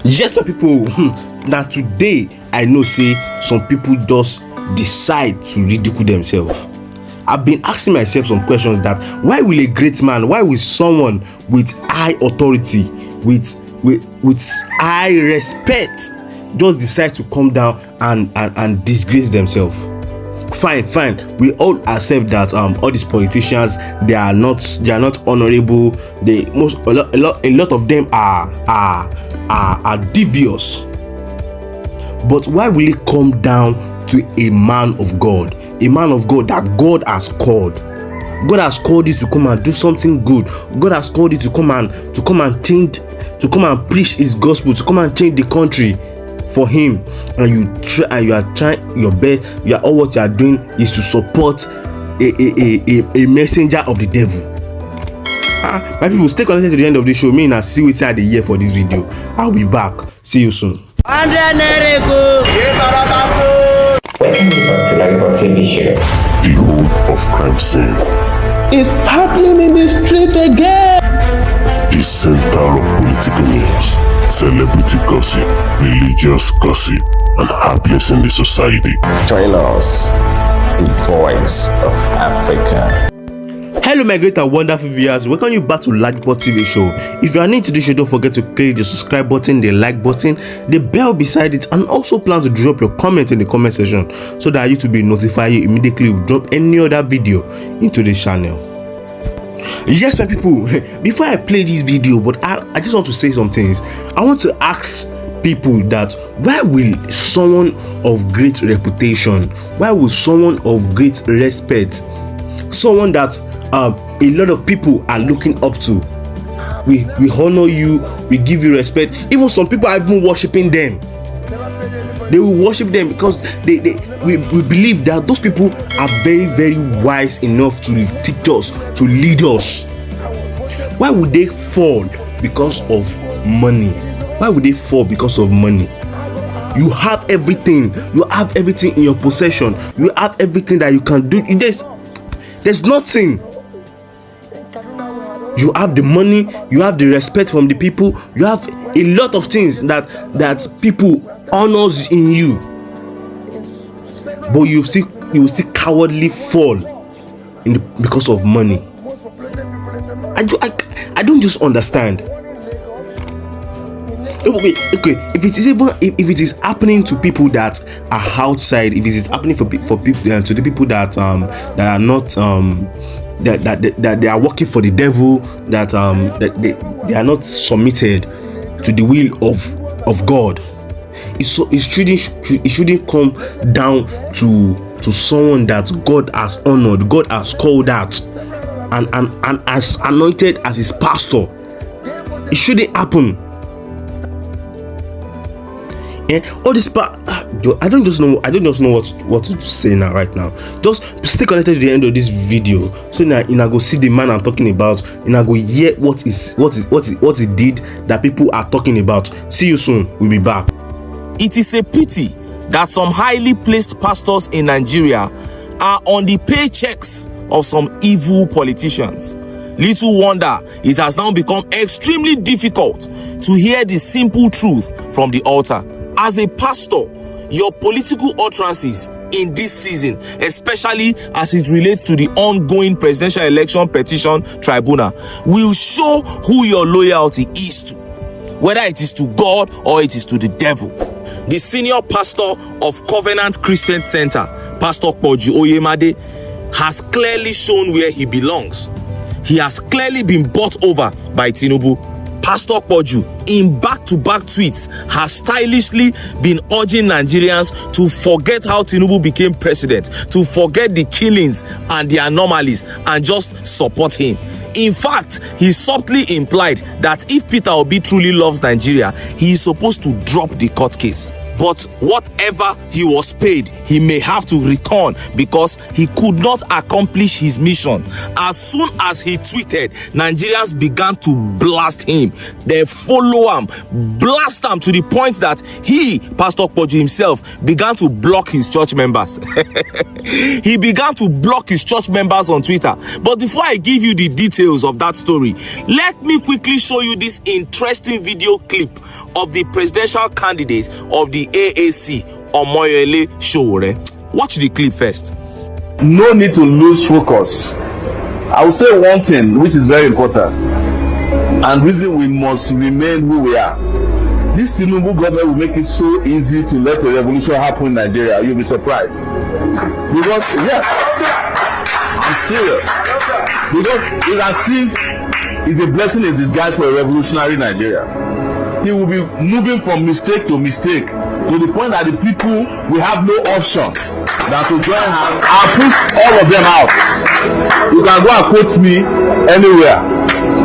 Yes, my people. Now today I know say some people just decide to ridicule themselves. I've been asking myself some questions that why will a great man, why will someone with high authority, with high respect just decide to come down and disgrace themselves? Fine, we all accept that all these politicians, they are not honorable. A lot of them are devious. But why will it come down to a man of God that God has called? God has called you to come and do something good. God has called you to come and change, to come and preach His gospel, to come and change the country for Him. And you are trying your best. All what you are doing is to support a messenger of the devil. My people, stay connected to the end of the show. Me and I see what I hear for this video. I'll be back. See you soon. Welcome to LAJUPOG TV show. The whole of crime scene is happening in the street again. The center of political news, celebrity gossip, religious gossip, and happiness in the society. Join us, the voice of Africa. Hello my great and wonderful viewers, welcome you back to LAJUPOG TV show. If you are new to this show, don't forget to click the subscribe button, the like button, the bell beside it, and also plan to drop your comment in the comment section so that YouTube will notify you immediately we drop any other video into this channel. Yes my people, before I play this video, but I just want to say some things. I want to ask people that why will someone of great reputation, why will someone of great respect, someone that a lot of people are looking up to, we honor you, we give you respect, even some people are even worshiping them, they will worship them because we believe that those people are very, very wise enough to teach us, to lead us. Why would they fall because of money? Why would they fall because of money? You have everything in your possession, you have everything that you can do. There's nothing. You have the money, you have the respect from the people, you have a lot of things that people honors in you, but you will still cowardly fall because of money. I don't just understand. Okay, if it is happening to people that are outside, if it is happening for people to the people that are not that they are working for the devil, that they are not submitted to the will of God, it shouldn't come down to someone that God has honored, God has called out, and as anointed as His pastor. It shouldn't happen. All this part, I don't just know what to say now. Right now, just stay connected to the end of this video so now you go see the man I'm talking about, and I go hear what he did that people are talking about. See you soon. We'll be back. It is a pity that some highly placed pastors in Nigeria are on the paychecks of some evil politicians. Little wonder it has now become extremely difficult to hear the simple truth from the altar. As a pastor, your political utterances in this season, especially as it relates to the ongoing presidential election petition tribunal, will show who your loyalty is to, whether it is to God or it is to the devil. The senior pastor of Covenant Christian Center, Pastor Oyemade, has clearly shown where he belongs. He has clearly been bought over by Tinubu. Pastor Poju, in back-to-back tweets, has stylishly been urging Nigerians to forget how Tinubu became president, to forget the killings and the anomalies, and just support him. In fact, he subtly implied that if Peter Obi truly loves Nigeria, he is supposed to drop the court case. But whatever he was paid, he may have to return because he could not accomplish his mission. As soon as he tweeted, Nigerians began to blast him. They follow him, blast him to the point that he, Pastor Poju himself, began to block his church members. he began to block his church members on Twitter. But before I give you the details of that story, let me quickly show you this interesting video clip of the presidential candidate of the AAC, Oyemade Sowore. Watch the clip first. No need to lose focus. I will say one thing which is very important, and reason we must remain who we are. This Tinubu government will make it so easy to let a revolution happen in Nigeria. You'll be surprised. Because, yes, I'm serious. Because it's as if it's a blessing in disguise for a revolutionary Nigeria. He will be moving from mistake to mistake to the point that the people will have no option than to join hands. I'll push all of them out. You can go and quote me anywhere.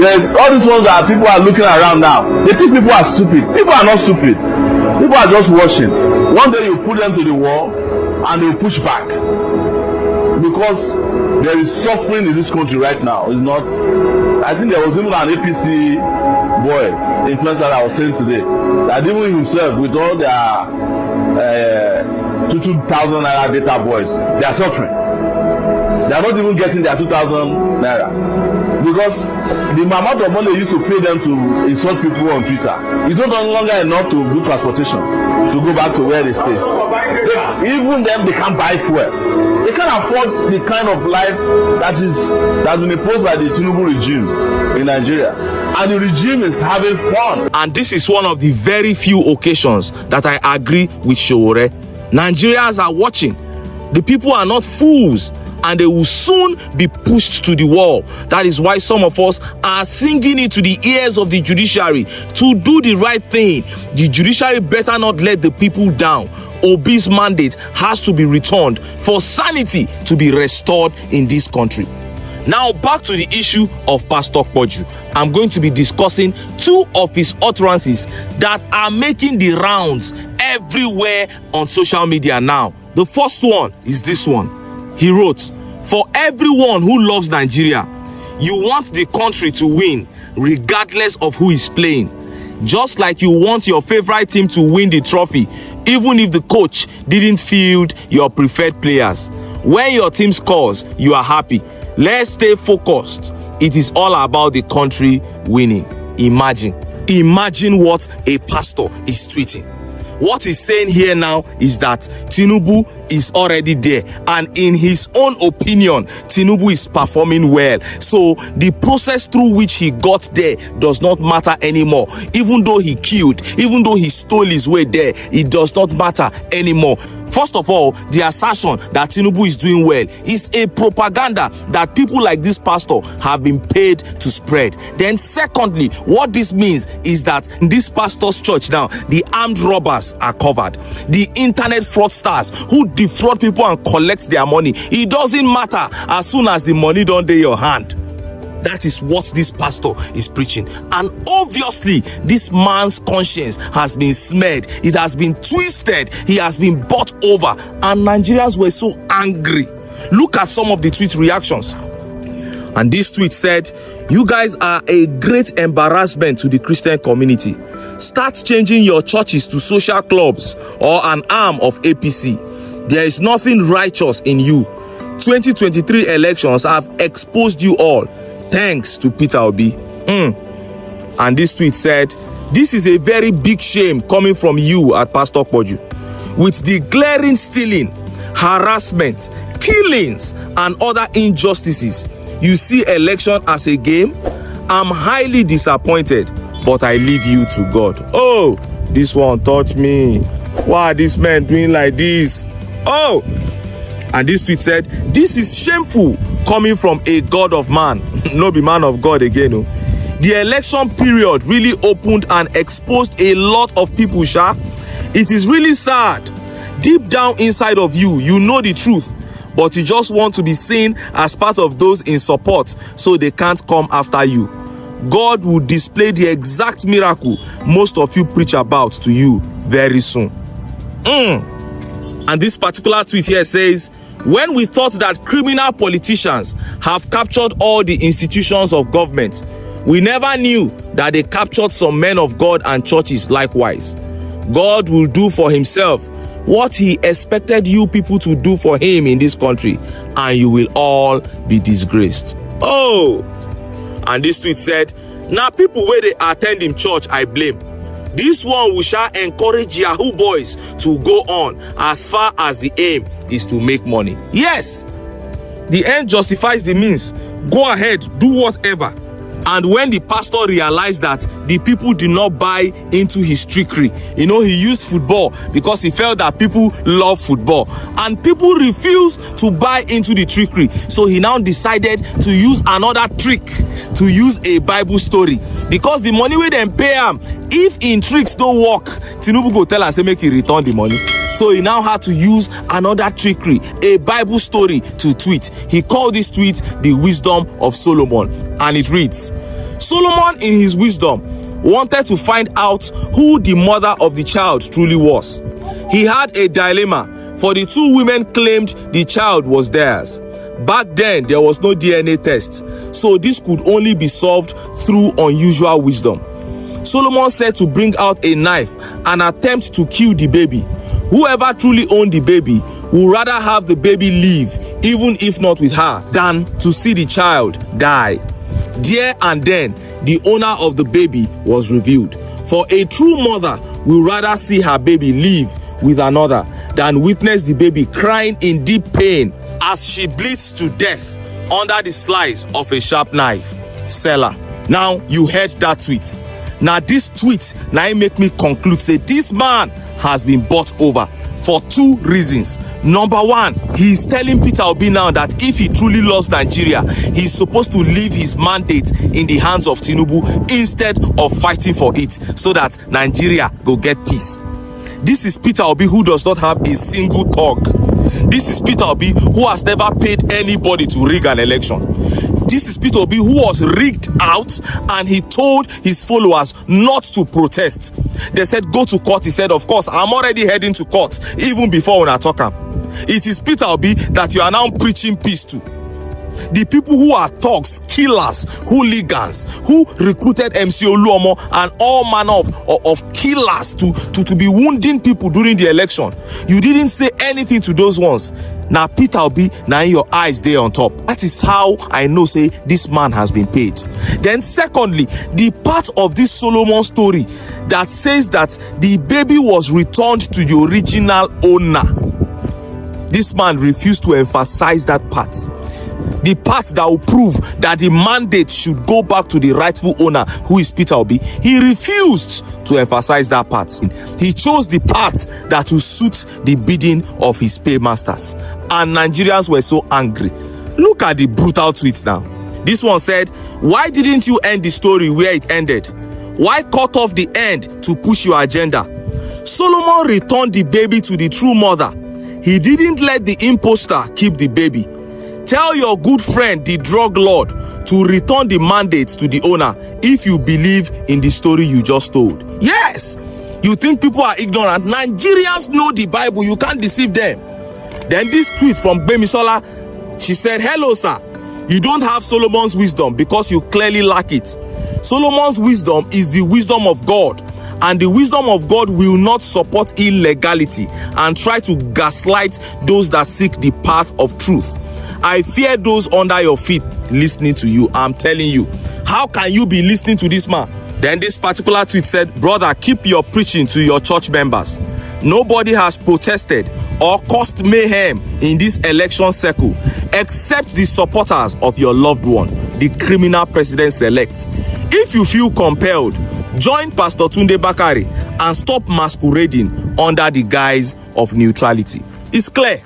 There's all these ones that people are looking around now. They think people are stupid. People are not stupid. People are just watching. One day you put them to the wall and they push back. Because there is suffering in this country right now. It's not. I think there was even an APC boy, influencer, that I was saying today, that even himself, with all their 2,000 naira data boys, they are suffering. They are not even getting their 2,000 naira. Because the amount of money they used to pay them to insult people on Twitter is no longer enough to do transportation to go back to where they stay. Even them, they can't buy fuel. They can't afford the kind of life that's been imposed by the Tinubu regime in Nigeria. And the regime is having fun. And this is one of the very few occasions that I agree with Sowore. Nigerians are watching. The people are not fools, and they will soon be pushed to the wall. That is why some of us are singing into the ears of the judiciary to do the right thing. The judiciary better not let the people down. Obi's mandate has to be returned for sanity to be restored in this country. Now back to the issue of Pastor Poju. I'm going to be discussing two of his utterances that are making the rounds everywhere on social media now. The first one is this one. He wrote, "For everyone who loves Nigeria, you want the country to win regardless of who is playing. Just like you want your favorite team to win the trophy, even if the coach didn't field your preferred players. When your team scores, you are happy. Let's stay focused. It is all about the country winning." Imagine what a pastor is tweeting. What he's saying here now is that Tinubu is already there, and in his own opinion, Tinubu is performing well. So the process through which he got there does not matter anymore. Even though he killed, even though he stole his way there, it does not matter anymore. First of all, the assertion that Tinubu is doing well is a propaganda that people like this pastor have been paid to spread. Then secondly, what this means is that in this pastor's church now, the armed robbers are covered. The internet fraudsters who defraud people and collect their money, it doesn't matter as soon as the money don't in your hand. That is what this pastor is preaching. And obviously, this man's conscience has been smeared. It has been twisted. He has been bought over. And Nigerians were so angry. Look at some of the tweet reactions. And this tweet said, "You guys are a great embarrassment to the Christian community. Start changing your churches to social clubs or an arm of APC. There is nothing righteous in you. 2023 elections have exposed you all. Thanks to Peter Obi." And this tweet said, "This is a very big shame coming from you at Pastor Poju. With the glaring stealing, harassment, killings, and other injustices, you see election as a game? I'm highly disappointed, but I leave you to God." Oh, this one touched me. Why are these men doing like this? Oh, and this tweet said, "This is shameful coming from a God of man." No be man of God again. No. The election period really opened and exposed a lot of people, sha. It is really sad. Deep down inside of you, you know the truth, but you just want to be seen as part of those in support, so they can't come after you. God will display the exact miracle most of you preach about to you very soon. And this particular tweet here says, "When we thought that criminal politicians have captured all the institutions of government, we never knew that they captured some men of God and churches likewise. God will do for himself what he expected you people to do for him in this country, and you will all be disgraced. Oh, and this tweet said, now people where they attend him church, I blame. This one we shall encourage Yahoo boys to go on as far as the aim is to make money. Yes, the end justifies the means. Go ahead, do whatever. And when the pastor realized that the people did not buy into his trickery, he used football because he felt that people love football, and people refused to buy into the trickery. So he now decided to use another trick, to use a Bible story, because the money wey dem pay am, if in tricks don't work, Tinubu go tell am say make he return the money. So he now had to use another trickery, a Bible story, to tweet. He called this tweet the wisdom of Solomon, and it reads, Solomon in his wisdom wanted to find out who the mother of the child truly was. He had a dilemma, for the two women claimed the child was theirs. Back then, there was no DNA test, so this could only be solved through unusual wisdom. Solomon said to bring out a knife and attempt to kill the baby. Whoever truly owned the baby would rather have the baby live, even if not with her, than to see the child die. There and then, the owner of the baby was revealed. For a true mother will rather see her baby live with another than witness the baby crying in deep pain as she bleeds to death under the slice of a sharp knife. Selah. Now you heard that tweet. Now this tweet now make me conclude say this man has been bought over for two reasons. Number one, he is telling Peter Obi now that if he truly loves Nigeria, he is supposed to leave his mandate in the hands of Tinubu instead of fighting for it, so that Nigeria go get peace. This is Peter Obi who does not have a single thug. This is Peter Obi who has never paid anybody to rig an election. This is Peter Obi who was rigged out, and he told his followers not to protest. They said go to court. He said, of course, I'm already heading to court even before when I talk him. It is Peter Obi that you are now preaching peace to. The people who are thugs, killers, hooligans, who recruited MC Oluomo and all manner of killers to be wounding people during the election. You didn't say anything to those ones. Now Peter Obi, now your eyes there on top. That is how I know say this man has been paid. Then secondly, the part of this Solomon story that says that the baby was returned to the original owner. This man refused to emphasize that part. The part that will prove that the mandate should go back to the rightful owner, who is Peter Obi. He refused to emphasize that part. He chose the part that will suit the bidding of his paymasters. And Nigerians were so angry. Look at the brutal tweets now. This one said, why didn't you end the story where it ended? Why cut off the end to push your agenda? Solomon returned the baby to the true mother. He didn't let the imposter keep the baby. Tell your good friend, the drug lord, to return the mandate to the owner if you believe in the story you just told. Yes, you think people are ignorant. Nigerians know the Bible. You can't deceive them. Then this tweet from Bemisola, she said, hello, sir. You don't have Solomon's wisdom because you clearly lack it. Solomon's wisdom is the wisdom of God. And the wisdom of God will not support illegality and try to gaslight those that seek the path of truth. I fear those under your feet listening to you. I'm telling you. How can you be listening to this man? Then this particular tweet said, brother, keep your preaching to your church members. Nobody has protested or caused mayhem in this election cycle except the supporters of your loved one, the criminal president-elect. If you feel compelled, join Pastor Tunde Bakari and stop masquerading under the guise of neutrality. It's clear.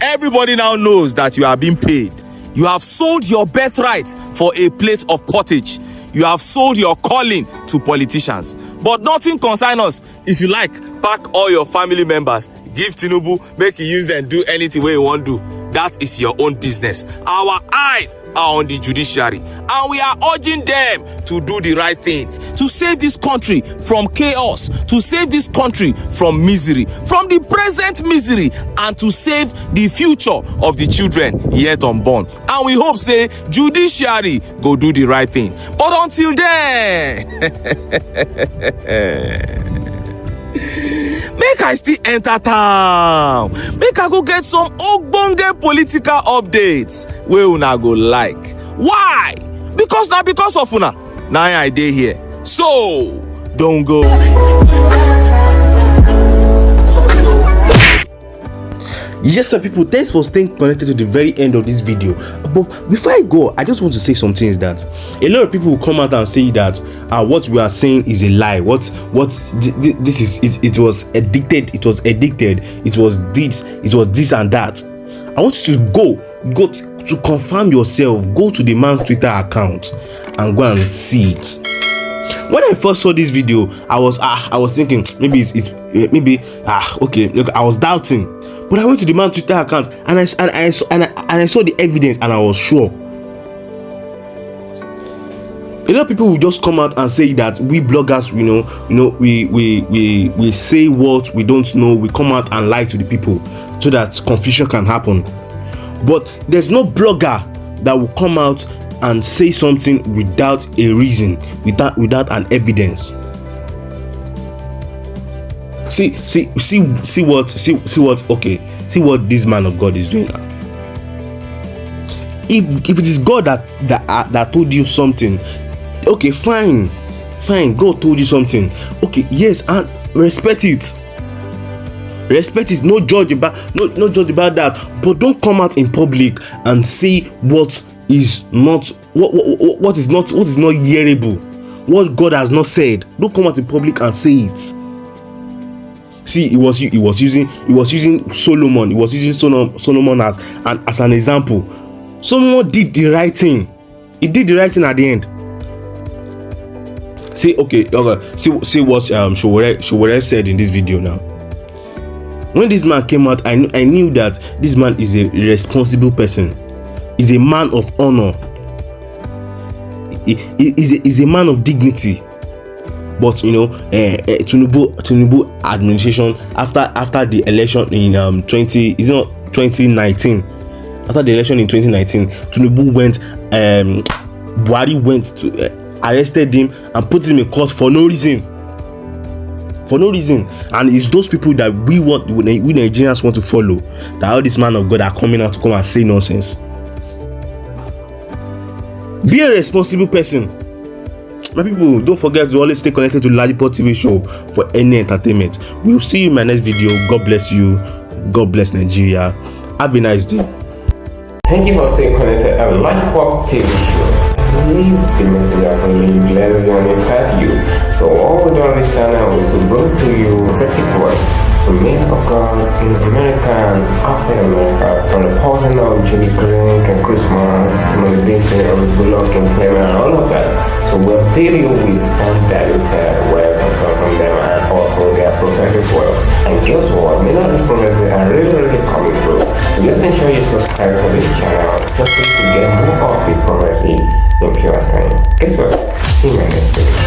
Everybody now knows that you are being paid. You have sold your birthright for a plate of pottage. You have sold your calling to politicians. But nothing concerns us. If you like, pack all your family members, give Tinubu, make you use them, do anything where you want to do. That is your own business. Our eyes are on the judiciary, and we are urging them to do the right thing, to save this country from chaos, to save this country from misery, from the present misery, and to save the future of the children yet unborn. And we hope, say, judiciary go do the right thing. But until then, make I still enter town, make I go get some ogbonge political updates wey una go like. Why? Because of una na I dey here. So don't go. Yes, my people, thanks for staying connected to the very end of this video. But before I go, I just want to say some things that a lot of people will come out and say that what we are saying is a lie. This is it was addicted, it was this and that. I want you to go to confirm yourself. Go to the man's Twitter account and go and see it. When I first saw this video, I was thinking maybe okay, look, I was doubting. But I went to the man's Twitter account and I saw the evidence and I was sure. A lot of people will just come out and say that we bloggers, we say what we don't know. We come out and lie to the people so that confusion can happen. But there's no blogger that will come out and say something without a reason, without an evidence. See what this man of God is doing now. If it is God that told you something, okay, fine, God told you something, okay, yes, and respect it, no judge about that, but don't come out in public and say what is not hearable, what God has not said. Don't come out in public and say it. See, he was using Solomon. He was using Solomon as an example. Solomon did the right thing. He did the right thing at the end. See what Sowore said in this video now. When this man came out, I knew that this man is a responsible person. He's a man of honor. He's a man of dignity. But Tinubu administration after the election in 2019. After the election in 2019, Tinubu Buhari went to arrested him and put him in court for no reason. And it's those people that we Nigerians want to follow. That all this man of God are coming out to come and say nonsense. Be a responsible person. My people, don't forget to always stay connected to LAJUPOG TV show for any entertainment. We'll see you in my next video. God bless you. God bless Nigeria. Have a nice day. Thank you for staying connected to LAJUPOG TV show. Leave the message I can leave less than impact you. So all we do on this channel is to bring to you prophetic words from men of God in America and outside America, from the person of Judy Green and Christmas to the Vincent of Bullock and Clement and all of that. So we'll update you with undiluted words and come from them and also their prophetic words. And guess what? Many of these prophecies are really coming through. So just ensure you subscribe to this channel just to get more of the prophecy in pure time. Guess what? See you in my next video.